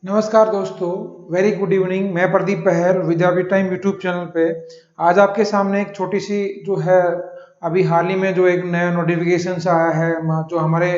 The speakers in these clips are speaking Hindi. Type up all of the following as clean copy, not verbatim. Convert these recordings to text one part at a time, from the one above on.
नमस्कार दोस्तों, वेरी गुड इवनिंग। मैं प्रदीप पहल विद्यापीठ टाइम यूट्यूब चैनल पे आज आपके सामने एक छोटी सी जो है अभी हाल ही में जो एक नया नोटिफिकेशन आया है, जो हमारे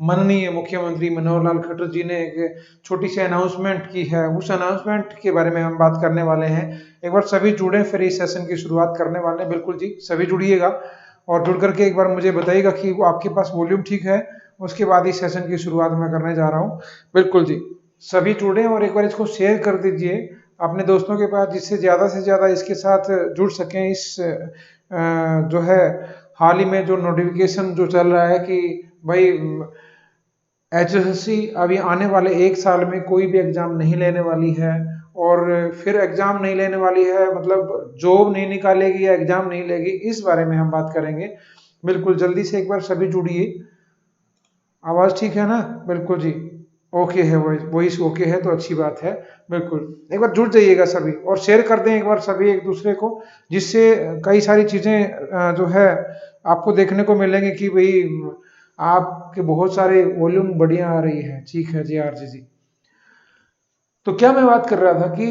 माननीय मुख्यमंत्री मनोहर लाल खट्टर जी ने एक छोटी सी अनाउंसमेंट की है, उस अनाउंसमेंट के बारे में हम बात करने वाले हैं। एक बार सभी जुड़े, फिर इस सेशन की शुरुआत करने वाले हैं। बिल्कुल जी, सभी जुड़िएगा और जुड़ करके एक बार मुझे बताइएगा कि वो आपके पास वॉल्यूम ठीक है। उसके बाद इस सेशन की शुरुआत मैं करने जा रहा हूँ। बिल्कुल जी, सभी जुड़े और एक बार इसको शेयर कर दीजिए अपने दोस्तों के पास, जिससे ज़्यादा से ज़्यादा इसके साथ जुड़ सकें। इस जो है हाल ही में जो नोटिफिकेशन जो चल रहा है कि भाई एचएसएससी अभी आने वाले एक साल में कोई भी एग्जाम नहीं लेने वाली है, और फिर एग्जाम नहीं लेने वाली है मतलब जॉब नहीं निकालेगी या एग्जाम नहीं लेगी। इस बारे में हम बात करेंगे। बिल्कुल जल्दी से एक बार सभी जुड़िए। आवाज़ ठीक है ना? बिल्कुल जी, ओके है, वॉइस ओके है तो अच्छी बात है। बिल्कुल एक बार जुड़ जाइएगा सभी और शेयर कर दें एक बार सभी एक दूसरे को, जिससे कई सारी चीज़ें जो है आपको देखने को मिलेंगे कि भाई आपके बहुत सारे वॉल्यूम बढ़िया आ रही है। ठीक है जी, आरजी जी। तो क्या मैं बात कर रहा था कि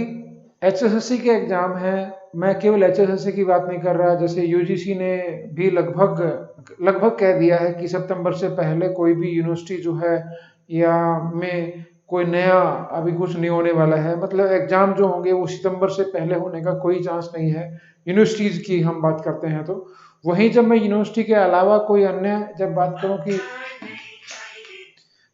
एचएसएससी के एग्जाम है। मैं केवल एचएसएससी की बात नहीं कर रहा, जैसे यूजीसी ने भी लगभग कह दिया है कि सितंबर से पहले कोई भी यूनिवर्सिटी जो है या में कोई नया अभी कुछ नहीं होने वाला है। मतलब एग्जाम जो होंगे वो सितंबर से पहले होने का कोई चांस नहीं है। यूनिवर्सिटीज की हम बात करते हैं तो वहीं जब मैं यूनिवर्सिटी के अलावा कोई अन्य जब बात करूं कि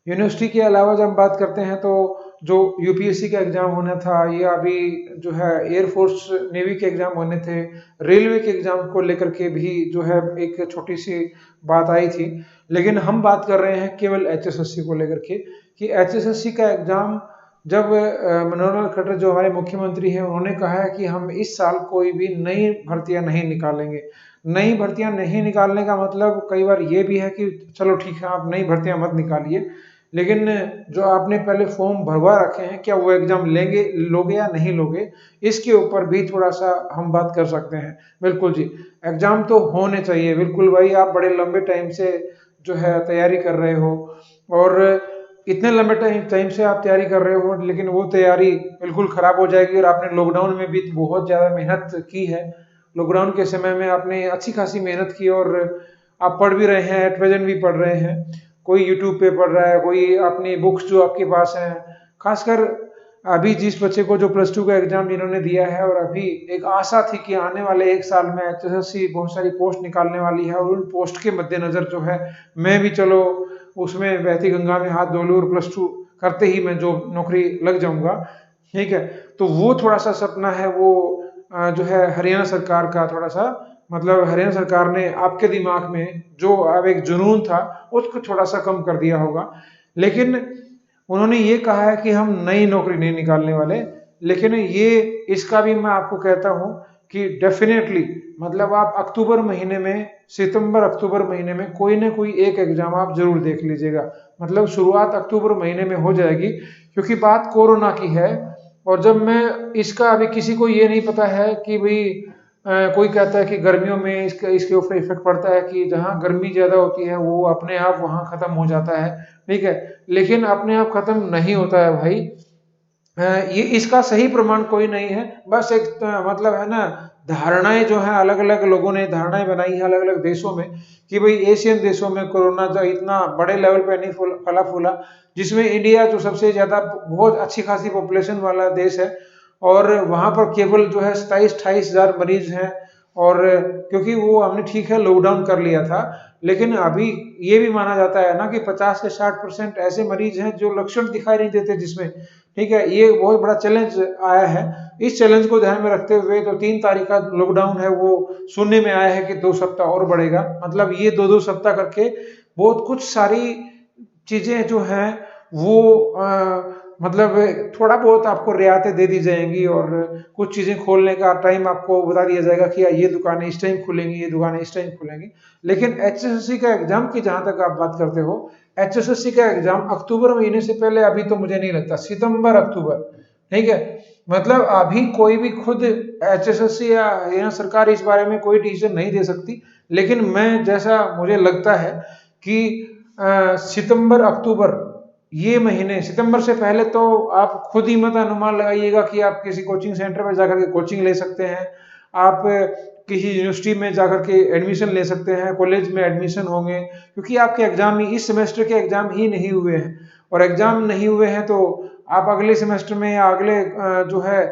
यूनिवर्सिटी के अलावा जब हम बात करते हैं तो जो यूपीएससी का एग्जाम होना था, या अभी जो है एयरफोर्स नेवी के एग्जाम होने थे, रेलवे के एग्जाम को लेकर के भी जो है एक छोटी सी बात आई थी। लेकिन हम बात कर रहे हैं केवल एचएसएससी को लेकर के कि एचएसएससी का एग्जाम जब मनोहर लाल खट्टर जो हमारे मुख्यमंत्री हैं उन्होंने कहा है कि हम इस साल कोई भी नई भर्तियां नहीं निकालेंगे। नई भर्तियां नहीं निकालने का मतलब कई बार ये भी है कि चलो ठीक है आप नई भर्तियां मत निकालिए, लेकिन जो आपने पहले फॉर्म भरवा रखे हैं क्या वो एग्जाम लोगे या नहीं लोगे, इसके ऊपर भी थोड़ा सा हम बात कर सकते हैं। बिल्कुल जी, एग्जाम तो होने चाहिए। बिल्कुल भाई, आप बड़े लंबे टाइम से जो है तैयारी कर रहे हो और इतने लंबे टाइम से आप तैयारी कर रहे हो, लेकिन वो तैयारी बिल्कुल खराब हो जाएगी। और आपने लॉकडाउन में भी बहुत ज्यादा मेहनत की है। लॉकडाउन के समय में आपने अच्छी खासी मेहनत की और आप पढ़ भी रहे हैं, एट प्रेजेंट भी पढ़ रहे हैं। कोई यूट्यूब पे पढ़ रहा है, कोई अपनी बुक्स जो आपके पास हैं। खासकर अभी जिस बच्चे को जो प्लस 2 का एग्जाम जिन्होंने दिया है और अभी एक आशा थी कि आने वाले एक साल में एचएसएससी बहुत सारी पोस्ट निकालने वाली है, और उन पोस्ट के मद्देनजर जो है मैं भी चलो उसमें बहती गंगा में हाथ धो लूं और प्लस 2 करते ही मैं जो नौकरी लग जाऊंगा। ठीक है, तो वो थोड़ा सा सपना है, वो जो है हरियाणा सरकार का थोड़ा सा, मतलब हरियाणा सरकार ने आपके दिमाग में जो अब एक जुनून था उसको थोड़ा सा कम कर दिया होगा। लेकिन उन्होंने ये कहा है कि हम नई नौकरी नहीं निकालने वाले। लेकिन ये इसका भी मैं आपको कहता हूं कि डेफिनेटली मतलब आप अक्टूबर महीने में, सितंबर अक्टूबर महीने में कोई ना कोई एक एग्जाम आप जरूर देख लीजिएगा। मतलब शुरुआत अक्टूबर महीने में हो जाएगी, क्योंकि बात कोरोना की है। और जब मैं इसका अभी किसी को ये नहीं पता है कि भाई कोई कहता है कि गर्मियों में इसके ऊपर इफेक्ट पड़ता है, कि जहाँ गर्मी ज्यादा होती है वो अपने आप वहां खत्म हो जाता है। ठीक है, लेकिन अपने आप खत्म नहीं होता है भाई। ये इसका सही प्रमाण कोई नहीं है, बस एक मतलब है ना, धारणाएं जो है अलग अलग लोगों ने धारणाएं बनाई है अलग अलग देशों में कि भाई एशियन देशों में कोरोना जो इतना बड़े लेवल पे नहीं फला फूला, जिसमें इंडिया जो सबसे ज्यादा बहुत अच्छी खासी पॉपुलेशन वाला देश है, और वहां पर केवल जो है 27-28 हजार मरीज हैं। और क्योंकि वो हमने ठीक है लॉकडाउन कर लिया था, लेकिन अभी ये भी माना जाता है ना कि 50 से 60% ऐसे मरीज हैं जो लक्षण दिखाई नहीं देते जिसमें। ठीक है, ये बहुत बड़ा चैलेंज आया है। इस चैलेंज को ध्यान में रखते हुए जो 3 तारीख का लॉकडाउन है वो सुनने में आया है कि 2 सप्ताह और बढ़ेगा। मतलब ये 2-2 सप्ताह करके बहुत कुछ सारी चीजें जो हैं वो मतलब थोड़ा बहुत आपको रियायतें दे दी जाएंगी, और कुछ चीजें खोलने का टाइम आपको बता दिया जाएगा कि ये दुकानें इस टाइम खुलेंगी, ये दुकानें इस टाइम खुलेंगी। लेकिन एचएसएससी का एग्जाम की जहां तक आप बात करते हो, एचएसएससी का एग्जाम अक्टूबर महीने से पहले अभी तो मुझे नहीं लगता, सितंबर अक्टूबर। ठीक है, मतलब अभी कोई भी खुद एचएसएससी या हरियाणा सरकार इस बारे में कोई डिसीजन नहीं दे सकती। लेकिन मैं जैसा मुझे लगता है कि सितंबर अक्टूबर ये महीने सितंबर से पहले तो आप खुद ही मत अनुमान लगाइएगा कि आप किसी कोचिंग सेंटर में जाकर के कोचिंग ले सकते हैं, आप किसी यूनिवर्सिटी में जाकर के एडमिशन ले सकते हैं, कॉलेज में एडमिशन होंगे, क्योंकि आपके एग्जाम ही इस सेमेस्टर के एग्जाम ही नहीं हुए हैं। और एग्जाम नहीं हुए हैं तो आप अगले सेमेस्टर में या अगले जो है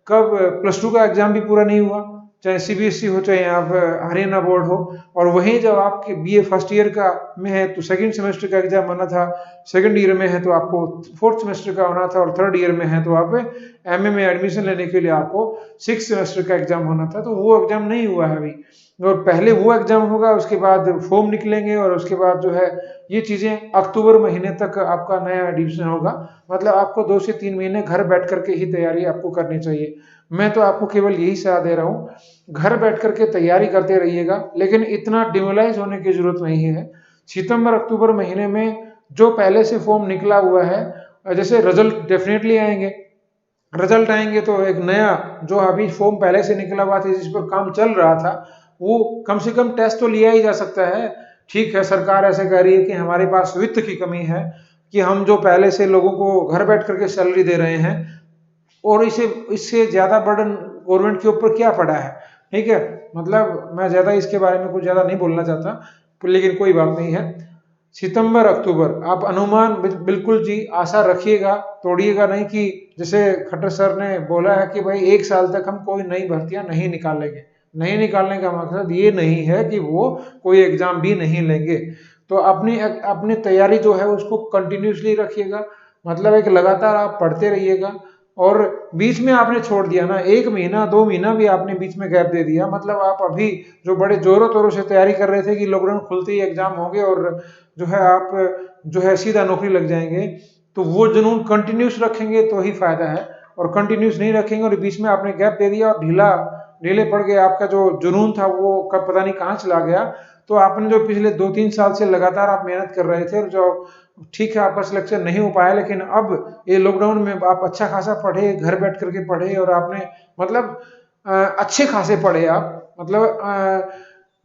कब +2 का एग्जाम भी पूरा नहीं हुआ, चाहे सीबीएसई हो चाहे आप हरियाणा बोर्ड हो, और वहीं जब आपके बीए फर्स्ट ईयर का में है तो सेकंड सेमेस्टर का एग्जाम होना था, सेकंड ईयर में है तो आपको फोर्थ सेमेस्टर का होना था, और थर्ड ईयर में है तो आप एमए में एडमिशन लेने के लिए आपको 6th सेमेस्टर का एग्जाम होना था, तो वो एग्जाम नहीं हुआ है अभी। और पहले वो एग्जाम होगा, उसके बाद फॉर्म निकलेंगे, और उसके बाद जो है ये चीजें अक्टूबर महीने तक आपका नया एडमिशन होगा। मतलब आपको 2 से 3 महीने घर बैठ करके ही तैयारी आपको करनी चाहिए। मैं तो आपको केवल यही सलाह दे रहा हूँ, घर बैठ करके तैयारी करते रहिएगा, लेकिन इतना डिमोलाइज होने की जरूरत नहीं है। सितंबर अक्टूबर महीने में जो पहले से फॉर्म निकला हुआ है, जैसे रिजल्ट डेफिनेटली आएंगे, रिजल्ट आएंगे तो एक नया जो अभी फॉर्म पहले से निकला हुआ था जिस पर काम चल रहा था, वो कम से कम टेस्ट तो लिया ही जा सकता है। ठीक है, सरकार ऐसे कह रही है कि हमारे पास वित्त की कमी है, कि हम जो पहले से लोगों को घर बैठ करके सैलरी दे रहे हैं, और इससे ज्यादा बर्डन गवर्नमेंट के ऊपर क्या पड़ा है। ठीक है, मतलब मैं ज्यादा इसके बारे में कुछ ज्यादा नहीं बोलना चाहता, लेकिन कोई बात नहीं है। सितंबर अक्टूबर आप अनुमान बिल्कुल जी आशा रखिएगा, तोड़िएगा नहीं, कि जैसे खट्टर सर ने बोला है कि भाई 1 साल तक हम कोई नई भर्तियां नहीं निकालेंगे। नहीं निकालने का मकसद ये नहीं है कि वो कोई एग्जाम भी नहीं लेंगे। तो अपनी अपनी तैयारी जो है उसको कंटिन्यूसली रखिएगा, मतलब एक लगातार आप पढ़ते रहिएगा। और बीच में आपने छोड़ दिया ना, 1 महीना 2 महीना भी आपने बीच में गैप दे दिया, मतलब आप अभी जो बड़े जोरों तोरों से तैयारी कर रहे थे कि लॉकडाउन खुलते ही एग्जाम होंगे और जो है आप जो है सीधा नौकरी लग जाएंगे, तो वो जुनून कंटिन्यूस रखेंगे तो ही फायदा है। और कंटिन्यूस नहीं रखेंगे और बीच में आपने गैप दे दिया और ढीले पड़ गए, आपका जो जुनून था वो कब पता नहीं कहाँ चला गया। तो आपने जो पिछले 2-3 साल से लगातार आप मेहनत कर रहे थे, और जो ठीक है आपका सिलेक्शन नहीं हो पाया, लेकिन अब ये लॉकडाउन में आप अच्छा खासा पढ़े, घर बैठ करके पढ़े, और आपने मतलब अच्छे खासे पढ़े आप, मतलब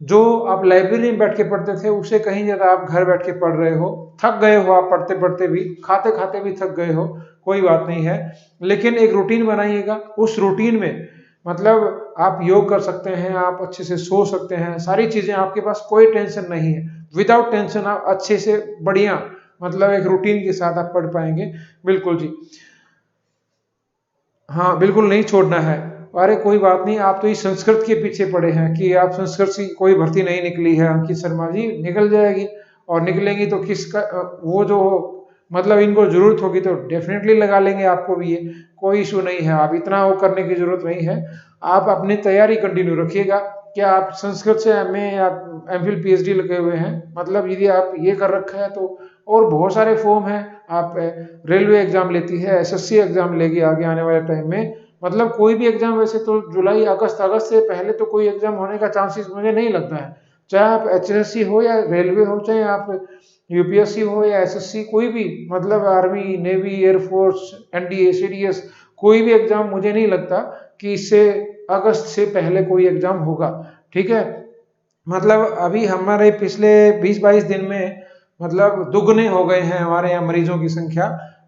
जो आप लाइब्रेरी में बैठ के पढ़ते थे उससे कहीं ज्यादा आप घर बैठ के पढ़ रहे हो। थक गए हो आप पढ़ते पढ़ते भी, खाते खाते भी थक गए हो, कोई बात नहीं है, लेकिन एक रूटीन बनाइएगा। उस रूटीन में मतलब आप योग कर सकते हैं, आप अच्छे से सो सकते हैं, सारी चीजें आपके पास, कोई टेंशन नहीं है। विदाउट टेंशन आप अच्छे से बढ़िया मतलब एक रूटीन के साथ आप पढ़ पाएंगे। बिल्कुल जी, हाँ बिल्कुल नहीं छोड़ना है। अरे कोई बात नहीं, आप तो इस संस्कृत के पीछे पड़े हैं कि आप संस्कृत से कोई भर्ती नहीं निकली है। अंकित शर्मा जी निकल जाएगी, और निकलेंगी तो किसका वो जो मतलब इनको जरूरत होगी तो डेफिनेटली लगा लेंगे आपको भी, ये कोई इशू नहीं है। आप इतना वो करने की जरूरत नहीं है, आप अपनी तैयारी कंटिन्यू रखिएगा। क्या आप संस्कृत से एमए या एमफिल पीएचडी लगे हुए हैं, मतलब यदि आप ये कर रखा है तो और बहुत सारे फॉर्म हैं। आप रेलवे एग्जाम लेती है, एसएससी एग्जाम लेगी आगे आने वाले टाइम में, मतलब कोई भी एग्जाम, वैसे तो जुलाई अगस्त से पहले तो कोई एग्जाम होने का चांसेस मुझे नहीं लगता है। चाहे आप एचएससी हो या रेलवे हो, चाहे आप यूपीएससी हो या एसएससी, कोई भी मतलब army, navy, air force, NDA, CDS, कोई भी एग्जाम मुझे नहीं लगता कि इससे अगस्त से पहले कोई एग्जाम होगा। ठीक है, मतलब अभी हमारे पिछले 20-22 दिन में मतलब दुगने हो गए हैं हमारे यहाँ मरीजों की संख्या,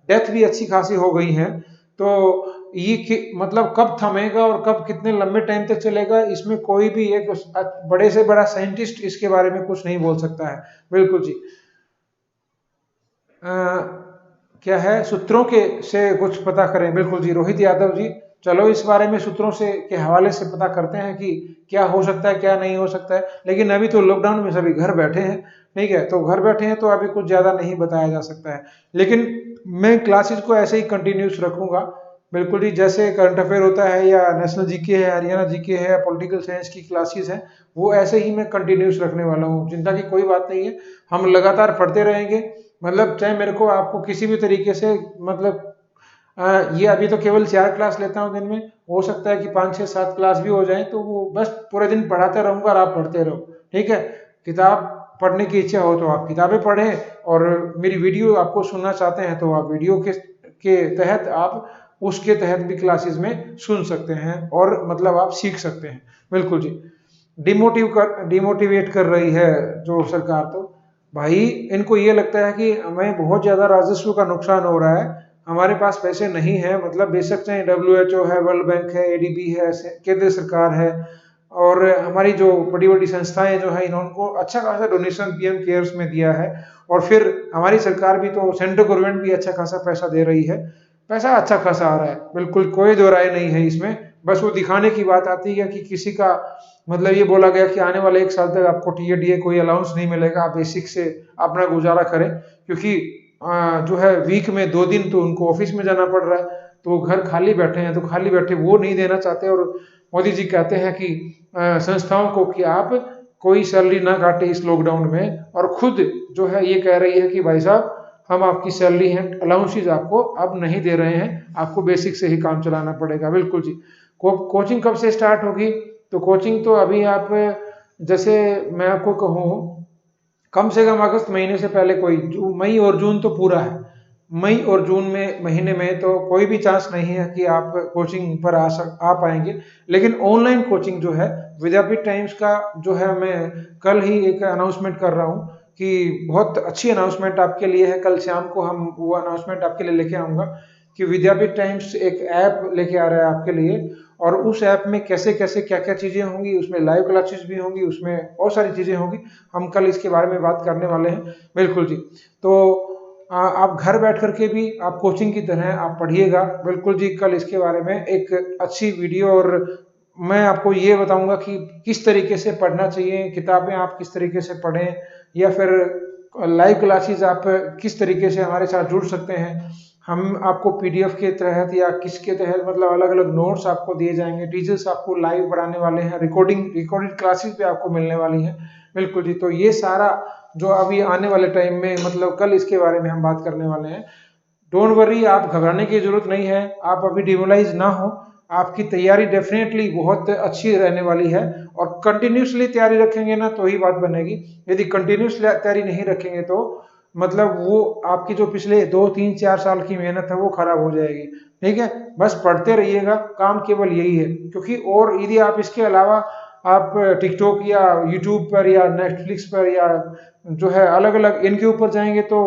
डेथ भी अच्छी खासी हो गई है। तो ये मतलब कब थमेगा और कब कितने लंबे टाइम तक चलेगा, इसमें कोई भी एक बड़े से बड़ा साइंटिस्ट इसके बारे में कुछ नहीं बोल सकता है। बिल्कुल जी, क्या है सूत्रों के से कुछ पता करें। बिल्कुल जी रोहित यादव जी, चलो इस बारे में सूत्रों से के हवाले से पता करते हैं कि क्या हो सकता है क्या नहीं हो सकता है। लेकिन अभी तो लॉकडाउन में सभी घर बैठे हैं, ठीक है, तो घर बैठे हैं तो अभी कुछ ज्यादा नहीं बताया जा सकता है। लेकिन मैं क्लासेस को ऐसे ही कंटिन्यूस रखूंगा। बिल्कुल जी, जैसे करंट अफेयर होता है या नेशनल जीके है, हरियाणा जीके है, पॉलिटिकल साइंस की क्लासेस हैं, वो ऐसे ही मैं कंटिन्यूस रखने वाला हूँ। चिंता की कोई बात नहीं है, हम लगातार पढ़ते रहेंगे। मतलब चाहे मेरे को आपको किसी भी तरीके से मतलब ये अभी तो केवल 4 क्लास लेता हूँ दिन में, हो सकता है कि 5-6-7 क्लास भी हो जाए, तो वो बस पूरे दिन पढ़ाता रहूंगा और आप पढ़ते रहो। ठीक है, किताब पढ़ने की इच्छा हो तो आप किताबें पढ़ें, और मेरी वीडियो आपको सुनना चाहते हैं तो आप वीडियो के तहत आप उसके तहत भी क्लासेस में सुन सकते हैं, और मतलब आप सीख सकते हैं। बिल्कुल जी, डिमोटिवेट कर रही है जो सरकार, तो भाई इनको ये लगता है कि हमें बहुत ज्यादा राजस्व का नुकसान हो रहा है, हमारे पास पैसे नहीं है, मतलब बेशक चाहे WHO है, वर्ल्ड बैंक है, ADB है, केंद्र सरकार है, और हमारी जो बड़ी बड़ी संस्थाएं जो है इन्होंने अच्छा खासा डोनेशन PM केयर्स में दिया है, और फिर हमारी सरकार भी तो सेंट्रल गवर्नमेंट भी अच्छा खासा पैसा दे रही है, पैसा अच्छा खासा आ रहा है, बिल्कुल कोई दो राय नहीं है इसमें। बस वो दिखाने की बात आती है कि किसी का मतलब ये बोला गया कि आने वाले 1 साल तक आपको TADA कोई अलाउंस नहीं मिलेगा, आप बेसिक से अपना गुजारा करें, क्योंकि जो है वीक में 2 दिन तो उनको ऑफिस में जाना पड़ रहा है, तो वो घर खाली बैठे हैं, तो खाली बैठे वो नहीं देना चाहते, और मोदी जी कहते हैं कि संस्थाओं को कि आप कोई सैलरी ना काटे इस लॉकडाउन में, और खुद जो है ये कह रही है कि भाई साहब हम आपकी सैलरी है अलाउंसेज आपको अब नहीं दे रहे हैं, आपको बेसिक से ही काम चलाना पड़ेगा। बिल्कुल जी। कोचिंग कब से स्टार्ट होगी? तो कोचिंग तो अभी आप, जैसे मैं आपको कहूँ, कम से कम अगस्त महीने से पहले कोई, मई और जून तो पूरा है, मई और जून में महीने में तो कोई भी चांस नहीं है कि आप कोचिंग पर आ पाएंगे। लेकिन ऑनलाइन कोचिंग जो है विद्यापीठ टाइम्स का जो है, मैं कल ही एक अनाउंसमेंट कर रहा हूँ कि बहुत अच्छी अनाउंसमेंट आपके लिए है, कल शाम को हम वो अनाउंसमेंट आपके लिए लेके आऊँगा कि विद्यापीठ टाइम्स एक ऐप लेके आ रहा है आपके लिए, और उस ऐप में कैसे कैसे क्या क्या चीज़ें होंगी, उसमें लाइव क्लासेस भी होंगी, उसमें बहुत सारी चीज़ें होंगी, हम कल इसके बारे में बात करने वाले हैं। बिल्कुल जी। तो आप घर बैठ करके भी आप कोचिंग की तरह आप पढ़िएगा। बिल्कुल जी, कल इसके बारे में एक अच्छी वीडियो, और मैं आपको ये बताऊंगा कि किस तरीके से पढ़ना चाहिए, किताबें आप किस तरीके से पढ़ें, या फिर लाइव क्लासेस आप किस तरीके से हमारे साथ जुड़ सकते हैं। हम आपको PDF के तहत या किसके तहत, मतलब अलग अलग नोट्स आपको दिए जाएंगे, टीचर्स आपको लाइव पढ़ाने वाले हैं, रिकॉर्डेड क्लासेस भी आपको मिलने वाली हैं। बिल्कुल जी। तो ये सारा जो अभी आने वाले टाइम में, मतलब कल इसके बारे में हम बात करने वाले हैं। डोंट वरी, आप घबराने की जरूरत नहीं है, आप अभी डिमोलाइज ना हो, आपकी तैयारी डेफिनेटली बहुत अच्छी रहने वाली है, और कंटिन्यूसली तैयारी रखेंगे ना तो ही बात बनेगी। यदि कंटिन्यूस तैयारी नहीं रखेंगे तो मतलब वो आपकी जो पिछले 2 3 4 साल की मेहनत है वो खराब हो जाएगी। ठीक है, बस पढ़ते रहिएगा, काम केवल यही है। क्योंकि और यदि आप इसके अलावा आप टिकटॉक या यूट्यूब पर या नेटफ्लिक्स पर या जो है अलग अलग इनके ऊपर जाएंगे तो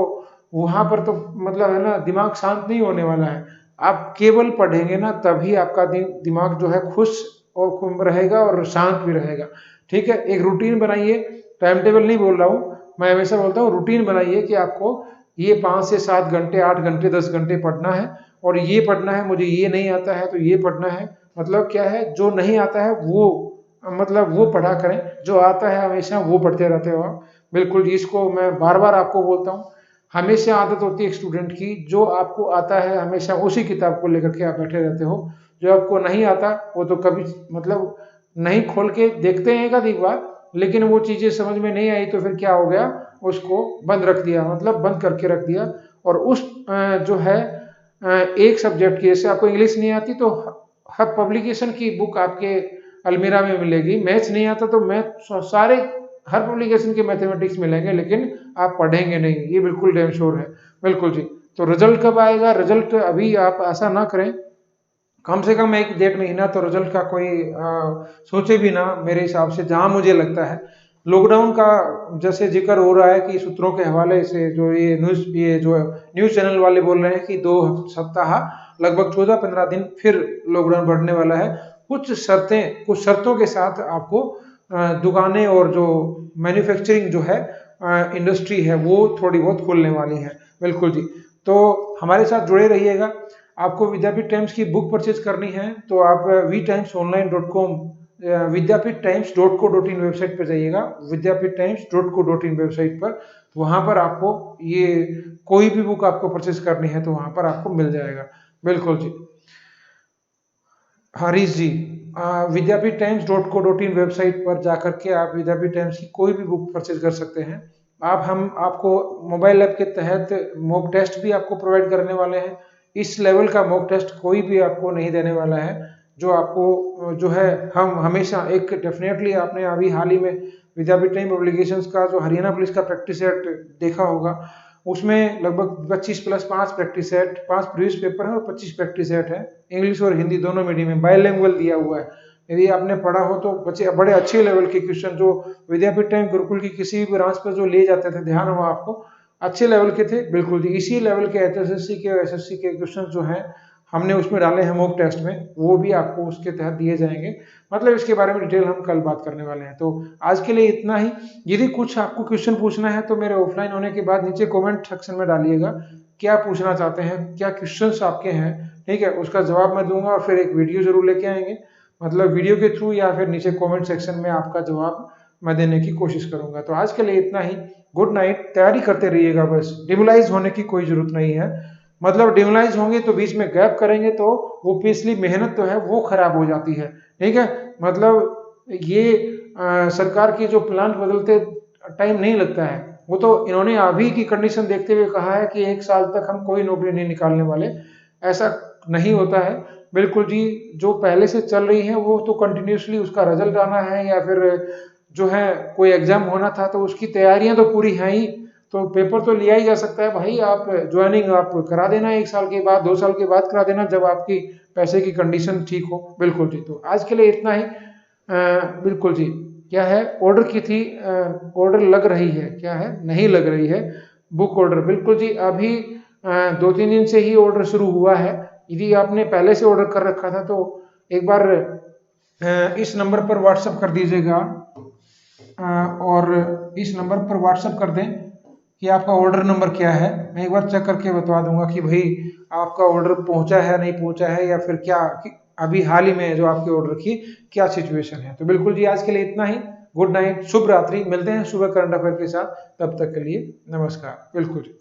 वहां पर तो मतलब है ना, दिमाग शांत नहीं होने वाला है। आप केवल पढ़ेंगे ना तभी आपका दिमाग जो है खुश और रहेगा और शांत भी रहेगा। ठीक है, एक रूटीन बनाइए, टाइम टेबल नहीं बोल रहा हूँ, मैं हमेशा बोलता हूँ रूटीन बनाइए कि आपको ये 5 से 7 घंटे, 8 घंटे, 10 घंटे पढ़ना है, और ये पढ़ना है, मुझे ये नहीं आता है तो ये पढ़ना है। मतलब क्या है, जो नहीं आता है वो मतलब वो पढ़ा करें, जो आता है हमेशा वो पढ़ते रहते हो आप। बिल्कुल, इसको मैं बार बार आपको बोलता हूँ, हमेशा आदत होती है एक स्टूडेंट की, जो आपको आता है हमेशा उसी किताब को लेकर के आप बैठे रहते हो, जो आपको नहीं आता वो तो कभी मतलब नहीं खोल के देखते हैं एक आधी बार, लेकिन वो चीजें समझ में नहीं आई तो फिर क्या हो गया, उसको बंद रख दिया, मतलब बंद करके रख दिया। और उस जो है एक सब्जेक्ट की, जैसे आपको इंग्लिश नहीं आती तो हर पब्लिकेशन की बुक आपके अलमीरा में मिलेगी, मैथ्स नहीं आता तो मैथ सारे हर पब्लिकेशन के मैथमेटिक्स मिलेंगे, लेकिन आप पढ़ेंगे नहीं, ये बिल्कुल डैम श्योर है। बिल्कुल जी। तो रिजल्ट कब आएगा? रिजल्ट अभी आप ऐसा ना करें, कम से कम 1 1.5 महीना तो रिजल्ट का कोई सोचे भी ना, मेरे हिसाब से जहां मुझे लगता है। लॉकडाउन का जैसे जिक्र हो रहा है कि सूत्रों के हवाले से जो ये जो न्यूज चैनल वाले बोल रहे हैं कि 2 सप्ताह लगभग 14 15 दिन फिर लॉकडाउन बढ़ने वाला है। कुछ शर्तों के साथ आपको दुकानें और जो मैन्युफैक्चरिंग जो है इंडस्ट्री है वो थोड़ी बहुत खुलने वाली है। बिल्कुल जी। तो हमारे साथ जुड़े रहिएगा। आपको विद्यापीठ टाइम्स की बुक परचेज करनी है तो आप vtimesonline.com विद्यापीठ टाइम्स.co.in वेबसाइट पर जाइएगा, विद्यापीठ टाइम्स.co.in वेबसाइट पर, वहां पर आपको ये कोई भी बुक आपको परचेज करनी है तो वहां पर आपको मिल जाएगा। बिल्कुल जी। हरीश जी, विद्यापीठ टाइम्स.co.in वेबसाइट पर जाकर के आप विद्यापीठ टाइम्स की कोई भी बुक परचेज कर सकते हैं। हम आपको मोबाइल ऐप के तहत मॉक टेस्ट भी आपको प्रोवाइड करने वाले हैं। इस लेवल का मॉक टेस्ट कोई भी आपको नहीं देने वाला है, जो आपको जो है हम हमेशा एक डेफिनेटली आपने अभी हाल ही में विद्यापीठ टाइम पब्लिकेशंस का जो हरियाणा पुलिस का प्रैक्टिस सेट देखा होगा, उसमें लगभग 25 + 5 प्रैक्टिस सेट, 5 प्रीवियस पेपर है और 25 प्रैक्टिस सेट है। इंग्लिश और हिंदी दोनों मीडियम में बाइलिंगुअल दिया हुआ है। यदि आपने पढ़ा हो तो बच्चे बड़े अच्छे लेवल के क्वेश्चन जो विद्यापीठ टाइम गुरुकुल की किसी भी ब्रांच पर जो ले जाते थे, ध्यान हो आपको, अच्छे लेवल के थे। बिल्कुल जी, इसी लेवल के HSSC के SSC के क्वेश्चन जो हैं हमने उसमें डाले हैं मॉक टेस्ट में, वो भी आपको उसके तहत दिए जाएंगे। मतलब इसके बारे में डिटेल हम कल बात करने वाले हैं। तो आज के लिए इतना ही। यदि कुछ आपको क्वेश्चन पूछना है तो मेरे ऑफलाइन होने के बाद नीचे कमेंट सेक्शन में डालिएगा, क्या पूछना चाहते हैं, क्या क्वेश्चंस आपके हैं, ठीक है, उसका जवाब मैं दूंगा और फिर एक वीडियो जरूर लेके आएंगे, मतलब वीडियो के थ्रू या फिर नीचे कमेंट सेक्शन में आपका जवाब मैं देने की कोशिश करूंगा। तो आज के लिए इतना ही। Good night. तैयारी करते रहिएगा, बस डिमोलाइज होने की कोई जरूरत नहीं है। मतलब डिमोलाइज होंगे तो बीच में गैप करेंगे तो वो पिछली मेहनत तो है वो खराब हो जाती है, ठीक है। मतलब ये सरकार की जो प्लान बदलते टाइम नहीं लगता है, वो तो इन्होंने अभी की कंडीशन देखते हुए कहा है कि 1 साल तक हम कोई नौकरी नहीं निकालने वाले। ऐसा नहीं होता है बिल्कुल जी। जो पहले से चल रही है वो तो कंटिन्यूसली उसका रिजल्ट आना है या फिर जो है कोई एग्जाम होना था तो उसकी तैयारियां तो पूरी हैं ही, तो पेपर तो लिया ही जा सकता है भाई। आप ज्वाइनिंग आप करा देना 1 साल के बाद, 2 साल के बाद करा देना जब आपकी पैसे की कंडीशन ठीक हो। बिल्कुल जी। तो आज के लिए इतना ही। बिल्कुल जी। क्या है, ऑर्डर की थी, ऑर्डर लग रही है, क्या है, नहीं लग रही है, बुक ऑर्डर। बिल्कुल जी, अभी 2-3 दिन से ही ऑर्डर शुरू हुआ है। यदि आपने पहले से ऑर्डर कर रखा था तो एक बार इस नंबर पर व्हाट्सएप कर दीजिएगा, और इस नंबर पर व्हाट्सएप कर दें कि आपका ऑर्डर नंबर क्या है। मैं एक बार चेक करके बता दूंगा कि भाई आपका ऑर्डर पहुंचा है नहीं पहुंचा है, या फिर क्या अभी हाल ही में जो आपके ऑर्डर की क्या सिचुएशन है। तो बिल्कुल जी, आज के लिए इतना ही। गुड नाइट, शुभ रात्रि। मिलते हैं सुबह करंट अफेयर के साथ, तब तक के लिए नमस्कार। बिल्कुल जी।